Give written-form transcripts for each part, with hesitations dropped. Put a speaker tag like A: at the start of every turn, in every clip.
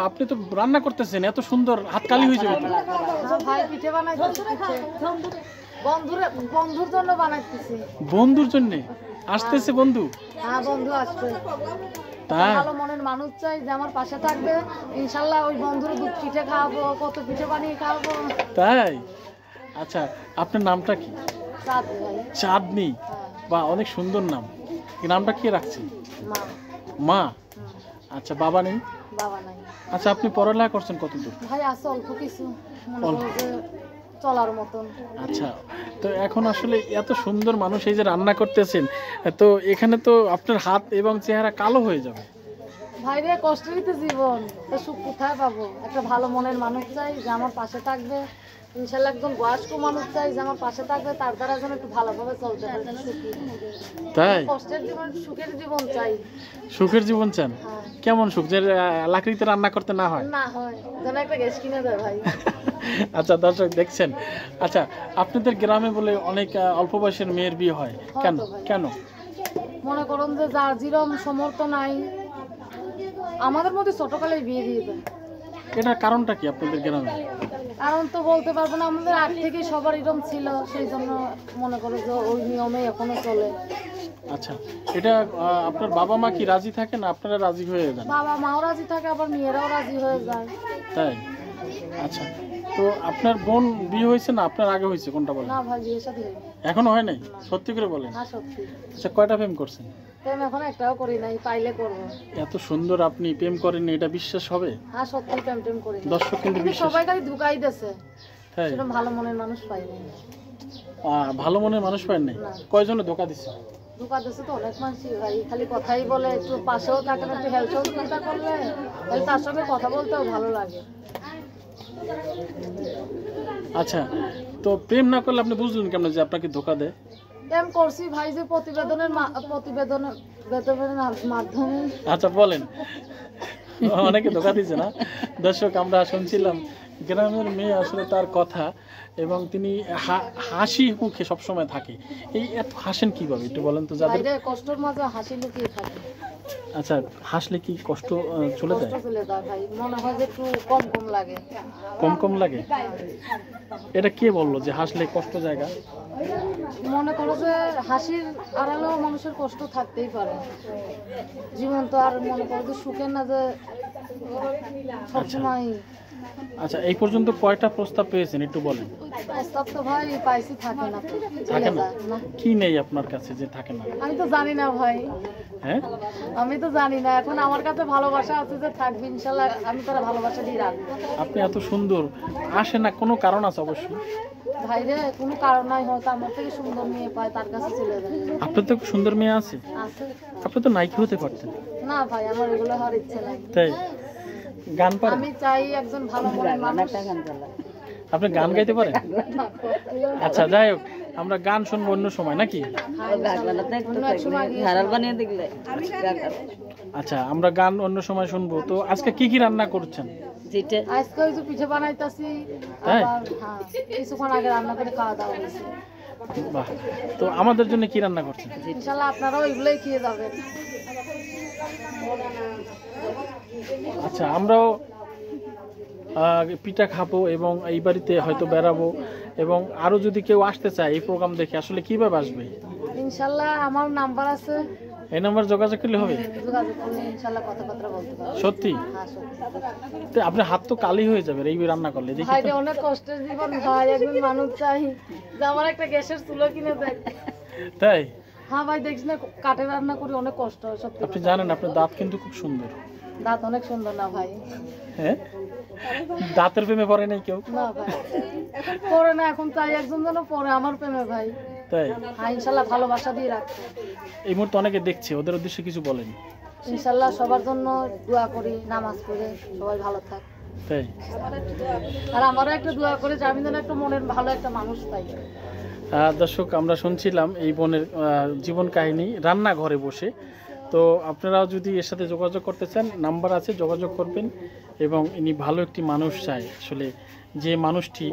A: আপনি তো রান্না করতেছেন, এত সুন্দর, হাত কালি হয়ে যাবে তো।
B: ভাই পিঠে বানাইতেছি, বন্ধুর জন্য বানাইতেছি।
A: বন্ধুর জন্য আসতেছে বন্ধু?
B: হ্যাঁ, বন্ধু আসবে।
A: তাই
B: ভালো মনের মানুষ চাই যে আমার পাশে থাকবে। ইনশাল্লাহ ওই বন্ধুর দুধ পিঠে খাওয়াবো, কত পিঠে বানিয়ে খাওয়াবো।
A: তাই? আচ্ছা, আপনার নামটা কি?
B: চাঁদ ভাই।
A: চাঁদনি? বা অনেক সুন্দর নাম। এই নামটা কে রাখছে?
B: মা।
A: মা? আচ্ছা, বাবা নেই?
B: বাবা নাই।
A: আচ্ছা, আপনি পড়ালেখা করছেন কতদূর?
B: ভাই আছে অল্প কিছু, মনে করো যে চলার মতন।
A: আচ্ছা, তো এখন আসলে এত সুন্দর মানুষ এই যে রান্না করতেছেন, তো এখানে তো আপনার হাত এবং চেহারা কালো হয়ে যাবে।
B: ভাই রে, কষ্টেরই তো জীবন, তো সুখ কোথায় পাবো? একটা ভালো মনের মানুষ চাই যে আমার পাশে থাকবে। ইনশাল্লাহ একজন বয়স্ক মানুষ চাই যে আমার পাশে থাকবে, তার দ্বারা যেন একটু ভালোভাবে চলতে পারে।
A: তাই?
B: কষ্টের জীবন, সুখের জীবন চাই।
A: সুখের জীবন চান?
B: হ্যাঁ।
A: কেমন সুখ? যে লাকড়িতে রান্না করতে না হয়?
B: না হয়, যেন একটা গ্যাস কিনে দেয় ভাই।
A: আচ্ছা দর্শক দেখছেন, আচ্ছা আপনাদের গ্রামে বলে অনেক অল্প বয়সের মেয়ের বিয়ে হয়, কেন কেন?
B: মনে করুন যে যার যেরকম সমর্থ নাই, আমাদের মধ্যে ছোটকালে বিয়ে দিয়ে দেয়।
A: এটার কারণটা কি আপনাদের গ্রামে?
B: কারণ তো বলতে পারবো না, আমাদের আগ থেকে সবার এরকম ছিল, সেই জন্য মনে করো যে ওই নিয়মে এখনো চলে।
A: আচ্ছা, এটা আপনার বাবা মা কি রাজি থাকে না আপনারা রাজি হয়ে যান?
B: বাবা মাও রাজি থাকে, আবার মেয়েরাও রাজি হয়ে যায়।
A: তাই? আচ্ছা, তো আপনার বোন বিয়ে হয়েছে না আপনার আগে হয়েছে, কোনটা বলেন?
B: না ভাই, বিয়ে শাদী হয়নি।
A: এখনো হয় নাই? সত্যি করে বলেন।
B: না সত্যি।
A: আচ্ছা, কয়টা প্রেম করছেন?
B: প্রেম এখন একটাও করি নাই, পাইলে করবো।
A: এত সুন্দর আপনি প্রেম করেন, এটা বিশ্বাস হবে?
B: হ্যাঁ সত্যি, প্রেম টেম করি না।
A: দর্শক কিন্তু বিশ্বাস।
B: সবাই খালি ধোঁকাই দিয়েছে,
A: তাই?
B: সেরকম ভালো মনের মানুষ পাইনি।
A: ভালো মনের মানুষ পান নাই?
B: না।
A: কয়জনে ধোকা দিচ্ছে?
B: ধোঁকা দিয়েছে তো অনেক মানুষই ভাই, খালি কথাই বলে, একটু পাশেও থাকে না, একটু হেল্প সহযোগিতা করলে তাহলে তার সঙ্গে কথা বলতেও ভালো লাগে।
A: আচ্ছা, তো প্রেম না করলে আপনি বুঝলেন কেমন যে আপনাকে ধোকা দেয়?
B: প্রেম করছি ভাই যে প্রতিবেদনের মাধ্যমে।
A: আচ্ছা বলেন, অনেকে ধোকা দিচ্ছে না? দর্শক আমরা শুনছিলাম গ্রামের মেয়ে আসলে তার কথা, এবং তিনি হাসি মুখে সবসময় থাকে। এই এত হাসেন কিভাবে একটু বলেন তো? যাদের
B: কষ্টের মাঝে হাসি লুকিয়ে থাকে।
A: আচ্ছা, হাসলে কি কষ্ট চলে যায়?
B: চলে যায় ভাই, মনে হয় যে একটু কম কম লাগে।
A: কম কম লাগে? এটা কে বললো যে হাসলে কষ্ট জায়গা?
B: মনে করো যে হাসির আড়ালেও মানুষের কষ্ট থাকতেই পারে। জীবন তো আর মনে করো যে সুখের না যে সবসময়।
A: আচ্ছা, এই পর্যন্ত কয়টা প্রস্তাব পেয়েছেন একটু বলেন?
B: প্রস্তাব তো ভাই পাইছি, থাকে না।
A: থাকে না? কি নেই আপনার কাছে যে থাকে না?
B: আমি তো জানি না ভাই।
A: হ্যাঁ,
B: আমি তো জানি না, এখন আমার কাছে ভালোবাসা আছে যে থাকবে, ইনশাল্লাহ আমি তারা ভালোবাসা দিয়ে রাখবো।
A: আপনি এত সুন্দর, আসে না কোনো কারণ আছে অবশ্যই?
B: ভাই রে, কোনো কারণ নাই, হয়তো আমার থেকে সুন্দর মেয়ে পায়, তার কাছে চলে যায়।
A: আপনার তো সুন্দর মেয়ে আছে,
B: আছে।
A: আপনি তো নায়িকা হতে পারতেন।
B: না ভাই, আমার এগুলো হওয়ার ইচ্ছে নাই।
A: তাই? গান পারেন?
B: আমি চাই একজন ভালো মনের মানুষ।
A: আপনি গান গাইতে পারেন? আচ্ছা, যাই হোক, আমরা গান শুনবো অন্য সময় নাকি? আচ্ছা, আমরা গান অন্য সময় শুনবো। তো আজকে কি কি রান্না করছেন?
B: আজকে ওই যে পিঠে বানাইতাছি, আবার কিছুক্ষণ আগে রান্না করে খাওয়া দাওয়া হয়েছে।
A: বাহ, তো আমাদের জন্য কি রান্না করছেন?
B: ইনশাল্লাহ আপনারাও এগুলোই খেয়ে যাবেন।
A: আচ্ছা, আমরাও পিঠা খাবো এবং এই বাড়িতে হয়তো বেড়াবো, এবং আরো যদি কেউ আসতে চায় এই প্রোগ্রাম দেখে আসলে কিভাবে আসবে?
B: ইনশাল্লাহ আমার নাম্বার আছে,
A: এই নাম্বার যোগাযোগ করলে হবে?
B: যোগাযোগ করলে ইনশাল্লাহ কথাবার্তা বলতে পারবো।
A: সত্যি?
B: হ্যাঁ সত্যি।
A: তো আপনার হাত তো কালি হয়ে যাবে এই রান্না করলে, দেখি
B: ভাই
A: তো।
B: অনেক কষ্টের জীবন ভাই, একজন মানুষ চাই যে আমার একটা গ্যাসের চুলো কিনে দেয়।
A: তাই?
B: হ্যাঁ ভাই, দেখিস না কাঠে রান্না করি, অনেক কষ্ট হয় সত্যি।
A: আপনি জানেন আপনার দাঁত কিন্তু খুব সুন্দর।
B: দাঁত অনেক সুন্দর না ভাই?
A: হ্যাঁ, দাঁতের প্রেমে পড়ে নাই কেউ?
B: না ভাই, পরে না, এখন চাই একজন যেন পরে আমার প্রেমে ভাই।
A: তাই?
B: হ্যাঁ ইনশাল্লাহ ভালোবাসা দিয়ে রাখবো।
A: এই মুহূর্তে অনেকে দেখছে, ওদের উদ্দেশ্যে কিছু বলেন?
B: ইনশাল্লাহ সবার জন্য দোয়া করি, নামাজ পড়ে সবাই ভালো থাক।
A: তাই?
B: আর আমারও একটা দোয়া করে যে আমি যেন একটা মনের ভালো একটা মানুষ পাই।
A: দর্শক আমরা শুনছিলাম এই বোনের জীবন কাহিনী রান্নাঘরে বসে। তো আপনারাও যদি এর সাথে যোগাযোগ করতে চান, নাম্বার আছে, যোগাযোগ করবেন। এবং ইনি ভালো একটি মানুষ চাই আসলে, যে মানুষটি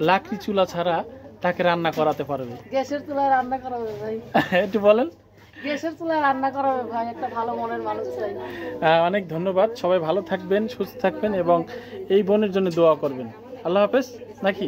A: লাকড়ি চুলা ছাড়া তাকে রান্না করাতে পারবে।
B: গ্যাসের চুলায় রান্না করা হবে ভাই।
A: একটু বলেন।
B: গ্যাসের চুলায় রান্না করাবে ভাই, একটা ভালো মনের মানুষ চাই।
A: অনেক ধন্যবাদ, সবাই ভালো থাকবেন, সুস্থ থাকবেন এবং এই বোনের জন্য দোয়া করবেন। আল্লাহ হাফেজ নাকি।